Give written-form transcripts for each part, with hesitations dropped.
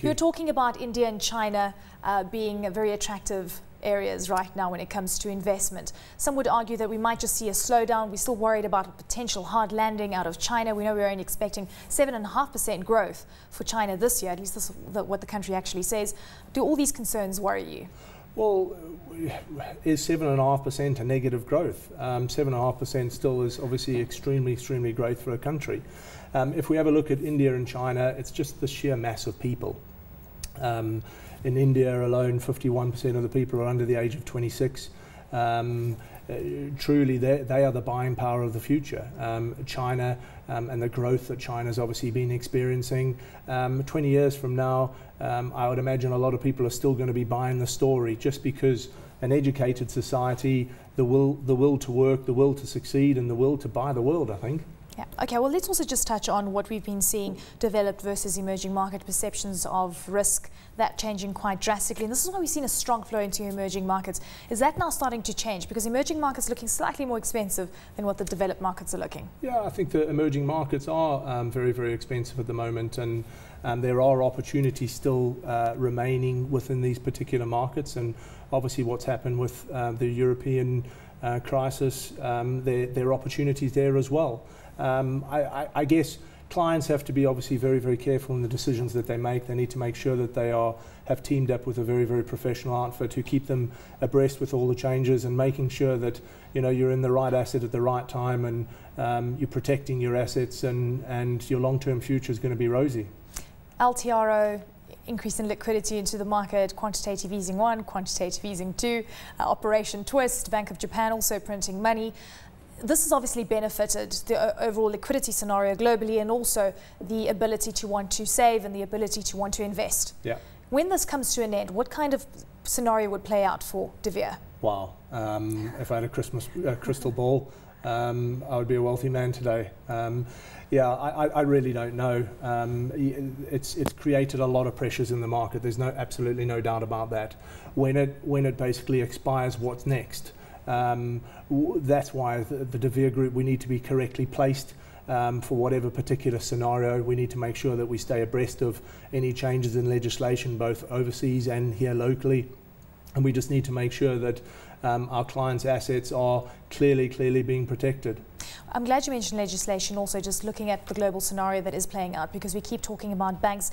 You're talking about India and China being very attractive areas right now when it comes to investment. Some would argue that we might just see a slowdown. We're still worried about a potential hard landing out of China. We know we're only expecting 7.5% growth for China this year. At least this is what the country actually says. Do all these concerns worry you? Well, is 7.5% a negative growth? 7.5% still is obviously extremely great for a country. If we have a look at India and China, it's just the sheer mass of people. In India alone, 51% of the people are under the age of 26. Truly, they are the buying power of the future. China and the growth that China's obviously been experiencing. 20 years from now, I would imagine a lot of people are still going to be buying the story, just because an educated society, the will to work, the will to succeed, and the will to buy the world, I think. Yeah. Okay, well, let's also just touch on what we've been seeing, developed versus emerging market perceptions of risk, that changing quite drastically. And this is why we've seen a strong flow into emerging markets. Is that now starting to change? Because emerging markets are looking slightly more expensive than what the developed markets are looking. Yeah, I think the emerging markets are very expensive at the moment, and there are opportunities still remaining within these particular markets. And obviously what's happened with the European crisis, there are opportunities there as well. I guess clients have to be obviously very careful in the decisions that they make. They need to make sure that they have teamed up with a very professional outfit to keep them abreast with all the changes, and making sure that you're in the right asset at the right time, and you're protecting your assets, and your long-term future is going to be rosy. LTRO, increase in liquidity into the market, quantitative easing 1, quantitative easing 2, Operation Twist, Bank of Japan also printing money. This has obviously benefited the overall liquidity scenario globally, and also the ability to want to save and the ability to want to invest. Yeah. When this comes to an end, what kind of scenario would play out for deVere? Wow. If I had a crystal ball, I would be a wealthy man today. Yeah, I really don't know. It's created a lot of pressures in the market. There's absolutely no doubt about that. When it basically expires, what's next? That's why the deVere Group, we need to be correctly placed for whatever particular scenario. We need to make sure that we stay abreast of any changes in legislation, both overseas and here locally. And we just need to make sure that our clients' assets are clearly being protected. I'm glad you mentioned legislation, also just looking at the global scenario that is playing out, because we keep talking about banks.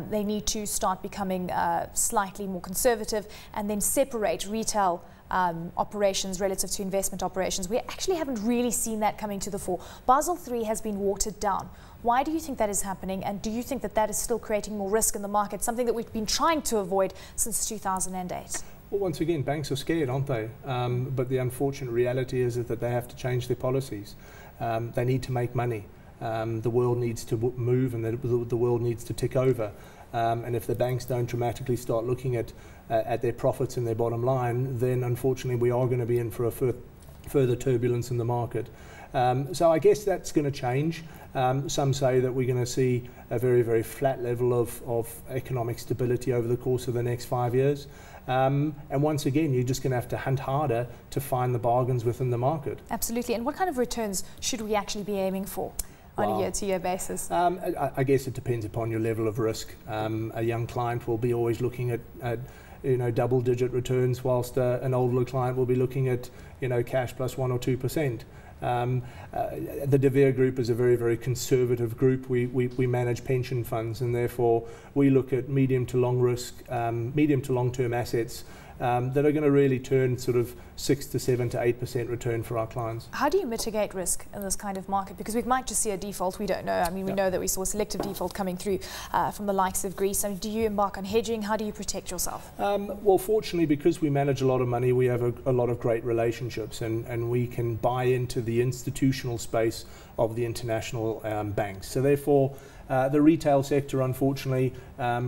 They need to start becoming slightly more conservative and then separate retail operations relative to investment operations. We actually haven't really seen that coming to the fore. Basel III has been watered down. Why do you think that is happening, and do you think that that is still creating more risk in the market, something that we've been trying to avoid since 2008? Well, once again, banks are scared, aren't they? But the unfortunate reality is that they have to change their policies. They need to make money. The world needs to move, and the world needs to tick over. And if the banks don't dramatically start looking at their profits and their bottom line, then unfortunately we are going to be in for a further turbulence in the market. So I guess that's going to change. Some say that we're going to see a very flat level of economic stability over the course of the next 5 years. And once again, you're just going to have to hunt harder to find the bargains within the market. Absolutely. And what kind of returns should we actually be aiming for on a year-to-year basis? I guess it depends upon your level of risk. A young client will be always looking at double-digit returns, whilst an older client will be looking at cash plus 1 or 2%. The deVere Group is a very conservative group. We manage pension funds, and therefore we look at medium to long-term assets that are going to really turn sort of 6 to 7 to 8% return for our clients. How do you mitigate risk in this kind of market? Because we might just see a default, we don't know. I mean, we know that we saw selective default coming through from the likes of Greece. I mean, do you embark on hedging? How do you protect yourself? Well, fortunately, because we manage a lot of money, we have a lot of great relationships, and we can buy into the institutional space of the international banks. So therefore, the retail sector, unfortunately,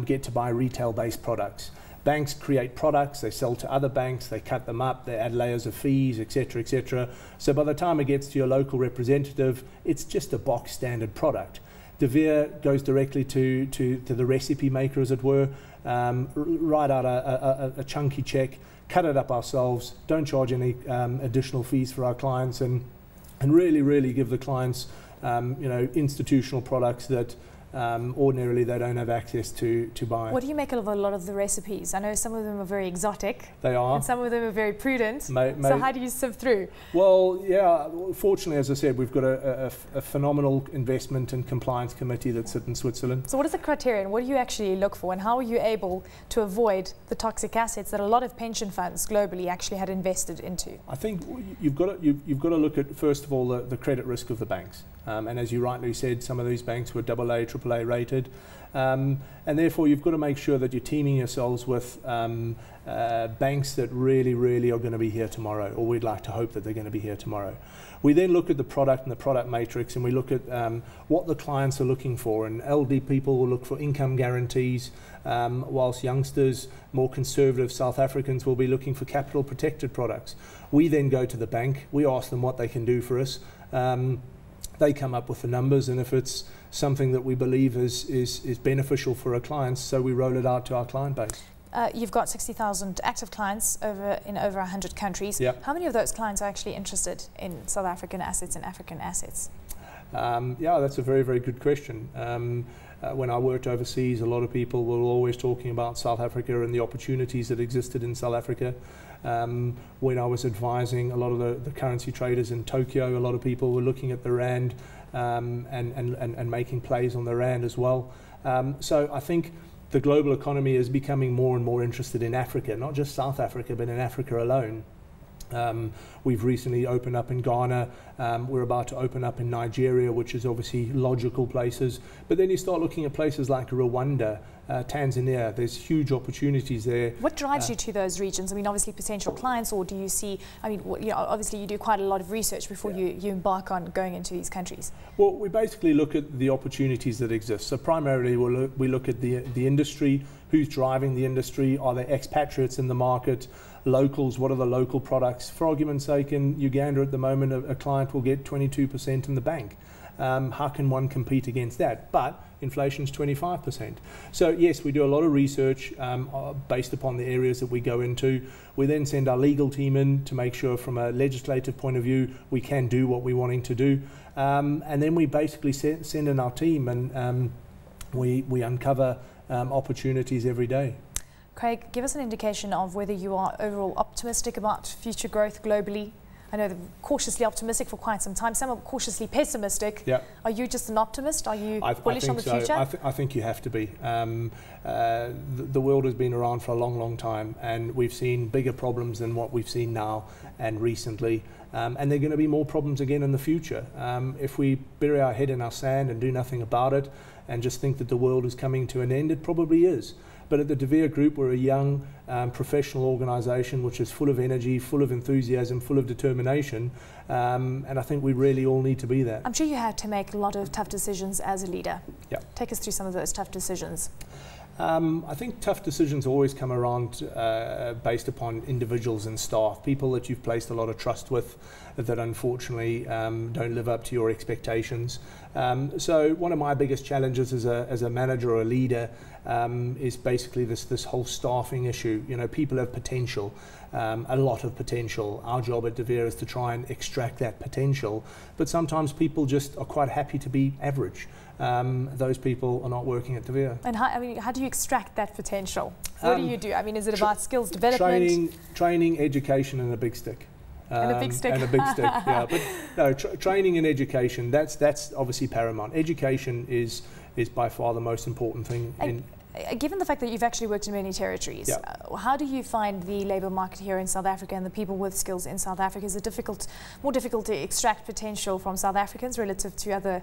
get to buy retail-based products. Banks create products, they sell to other banks, they cut them up, they add layers of fees, etc, etc. So by the time it gets to your local representative, it's just a box standard product. deVere goes directly to the recipe maker, as it were, write out a chunky check, cut it up ourselves, don't charge any additional fees for our clients, and really give the clients institutional products that ordinarily they don't have access to buy. What do you make of a lot of the recipes? I know some of them are very exotic. They are. And some of them are very prudent. So how do you sift through? Well, yeah, fortunately, as I said, we've got a phenomenal investment and compliance committee that sit in Switzerland. So what is the criterion? What do you actually look for, and how are you able to avoid the toxic assets that a lot of pension funds globally actually had invested into? I think you've got to look at, first of all, the credit risk of the banks. And as you rightly said, some of these banks were AA, AAA rated. And therefore, you've got to make sure that you're teaming yourselves with banks that really, really are going to be here tomorrow, or we'd like to hope that they're going to be here tomorrow. We then look at the product and the product matrix, and we look at what the clients are looking for. And LD people will look for income guarantees, whilst youngsters, more conservative South Africans, will be looking for capital protected products. We then go to the bank, we ask them what they can do for us. They come up with the numbers, and if it's something that we believe is beneficial for our clients, so we roll it out to our client base. You've got 60,000 active clients in over 100 countries. Yep. How many of those clients are actually interested in South African assets and African assets? Yeah, that's a very, very good question. When I worked overseas, a lot of people were always talking about South Africa and the opportunities that existed in South Africa. When I was advising a lot of the currency traders in Tokyo, a lot of people were looking at the rand and making plays on the rand as well. So I think the global economy is becoming more and more interested in Africa, not just South Africa, but in Africa alone. We've recently opened up in Ghana. We're about to open up in Nigeria, which is obviously logical places. But then you start looking at places like Rwanda, Tanzania. There's huge opportunities there. What drives you to those regions? I mean, obviously potential clients, or do you see, I mean, you know, obviously you do quite a lot of research before you embark on going into these countries. Well, we basically look at the opportunities that exist. So primarily we look at the industry, who's driving the industry, are there expatriates in the market, locals, what are the local products? For argument's sake, in Uganda at the moment, a client will get 22% in the bank. How can one compete against that? But inflation's 25%. So yes, we do a lot of research based upon the areas that we go into. We then send our legal team in to make sure from a legislative point of view we can do what we're wanting to do. And then we basically send in our team, and we uncover opportunities every day. Craig, give us an indication of whether you are overall optimistic about future growth globally. I know they're cautiously optimistic for quite some time. Some are cautiously pessimistic. Yeah. Are you just an optimist? Are you bullish on the future? I think you have to be. The world has been around for a long, long time, and we've seen bigger problems than what we've seen now and recently. And there are going to be more problems again in the future. If we bury our head in our sand and do nothing about it and just think that the world is coming to an end, it probably is. But at the deVere Group, we're a young professional organisation which is full of energy, full of enthusiasm, full of determination, and I think we really all need to be that. I'm sure you had to make a lot of tough decisions as a leader. Yeah. Take us through some of those tough decisions. I think tough decisions always come around based upon individuals and staff, people that you've placed a lot of trust with that unfortunately don't live up to your expectations. So one of my biggest challenges as a manager or a leader is basically this whole staffing issue. You know, people have potential, a lot of potential. Our job at deVere is to try and extract that potential, but sometimes people just are quite happy to be average. Those people are not working at deVere. And how do you extract that potential? What do you do? I mean, is it about skills development? Training, education, and a big stick. And a big stick. And a big stick, yeah. But no, training and education, that's obviously paramount. Education is by far the most important thing. Given the fact that you've actually worked in many territories, yeah. How do you find the labour market here in South Africa and the people with skills in South Africa? Is it more difficult to extract potential from South Africans relative to other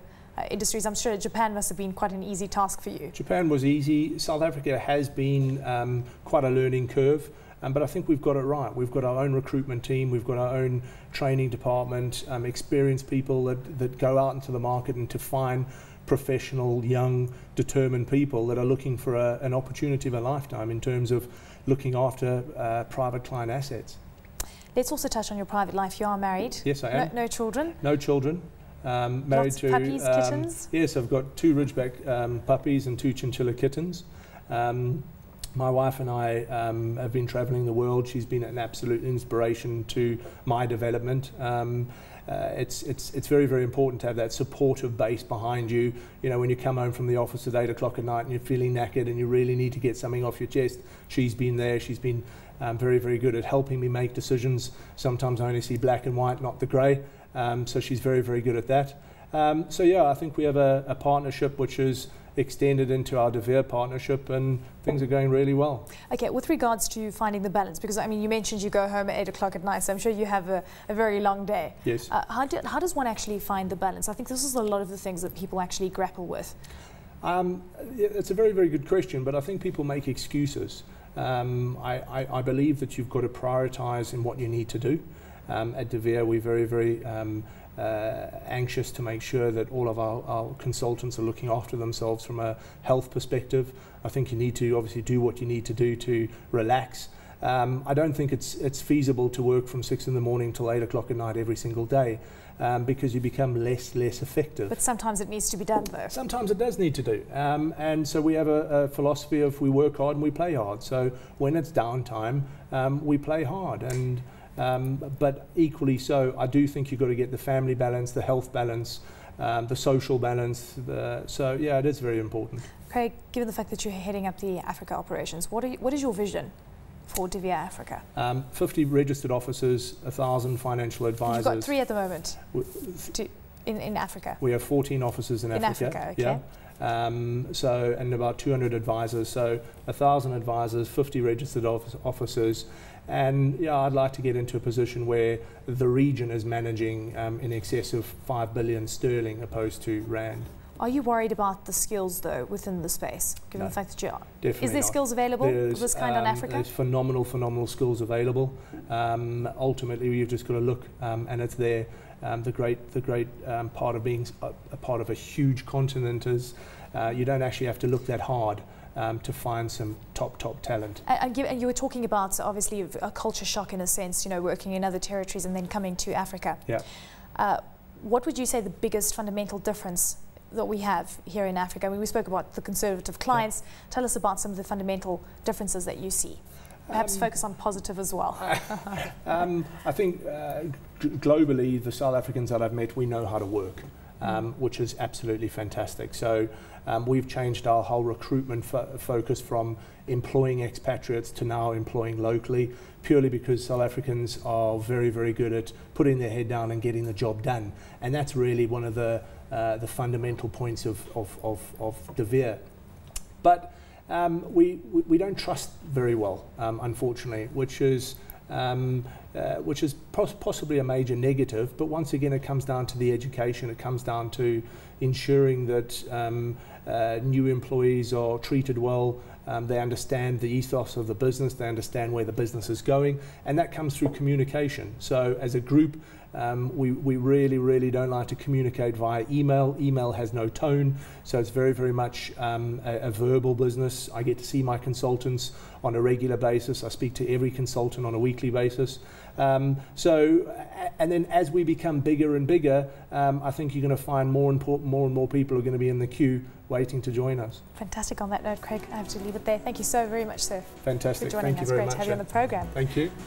industries? I'm sure Japan must have been quite an easy task for you. Japan was easy. South Africa has been quite a learning curve. But I think we've got it right. We've got our own recruitment team, we've got our own training department, experienced people that go out into the market and to find professional, young, determined people that are looking for an opportunity of a lifetime in terms of looking after private client assets. Let's also touch on your private life. You are married? Yes, I am. No children? No children. Married Lots to puppies, kittens? Yes, I've got 2 Ridgeback puppies and 2 chinchilla kittens. My wife and I have been travelling the world. She's been an absolute inspiration to my development. it's very, very important to have that supportive base behind you. You know, when you come home from the office at 8 o'clock at night and you're feeling knackered and you really need to get something off your chest, she's been there. She's been very, very good at helping me make decisions. Sometimes I only see black and white, not the grey. So she's very, very good at that. So yeah, I think we have a partnership which is extended into our deVere partnership, and things are going really well. Okay, with regards to finding the balance, because I mean you mentioned you go home at 8 o'clock at night, so I'm sure you have a very long day. Yes. How does one actually find the balance? I think this is a lot of the things that people actually grapple with. It's a very, very good question, but I think people make excuses. I believe that you've got to prioritise in what you need to do. At deVere, we're very, very anxious to make sure that all of our consultants are looking after themselves from a health perspective. I think you need to obviously do what you need to do to relax. I don't think it's feasible to work from 6 in the morning till 8 o'clock at night every single day, because you become less effective. But sometimes it needs to be done though. Sometimes it does need to do. And so we have a philosophy of we work hard and we play hard. So when it's downtime, we play hard. And but equally so, I do think you've got to get the family balance, the health balance, the social balance. So yeah, it is very important. Craig, given the fact that you're heading up the Africa operations, what is your vision for deVere Africa? 50 registered officers, 1,000 financial advisors. You've got 3 at the moment in Africa. We have 14 officers in Africa. In Africa, okay. Yeah. So, and about 200 advisors. So 1,000 advisors, 50 registered officers. And yeah, I'd like to get into a position where the region is managing in excess of 5 billion sterling opposed to rand. Are you worried about the skills though within the space, given the fact that you are? Definitely Is there not. skills available of this kind on Africa? There's phenomenal skills available. Ultimately, you've just got to look, and it's there. The great part of being a part of a huge continent is you don't actually have to look that hard to find some top talent. And you were talking about obviously a culture shock in a sense, you know, working in other territories and then coming to Africa. Yeah. What would you say the biggest fundamental difference that we have here in Africa? I mean, we spoke about the conservative clients. Yeah. Tell us about some of the fundamental differences that you see. Perhaps focus on positive as well. I think globally, the South Africans that I've met, we know how to work, which is absolutely fantastic. So we've changed our whole recruitment focus from employing expatriates to now employing locally, purely because South Africans are very, very good at putting their head down and getting the job done. And that's really one of the fundamental points of deVere. But we don't trust very well, unfortunately, which is possibly a major negative. But once again, it comes down to the education. It comes down to ensuring that new employees are treated well. They understand the ethos of the business. They understand where the business is going, and that comes through communication. So as a group, we really don't like to communicate via email. Email has no tone, so it's very much a verbal business. I get to see my consultants on a regular basis. I speak to every consultant on a weekly basis. And then as we become bigger and bigger, I think you're going to find more and more people are going to be in the queue waiting to join us. Fantastic. On that note, Craig, I have to leave it there. Thank you so very much, sir. Fantastic. For joining us. Thank you very much. Great to have you on the program. Thank you.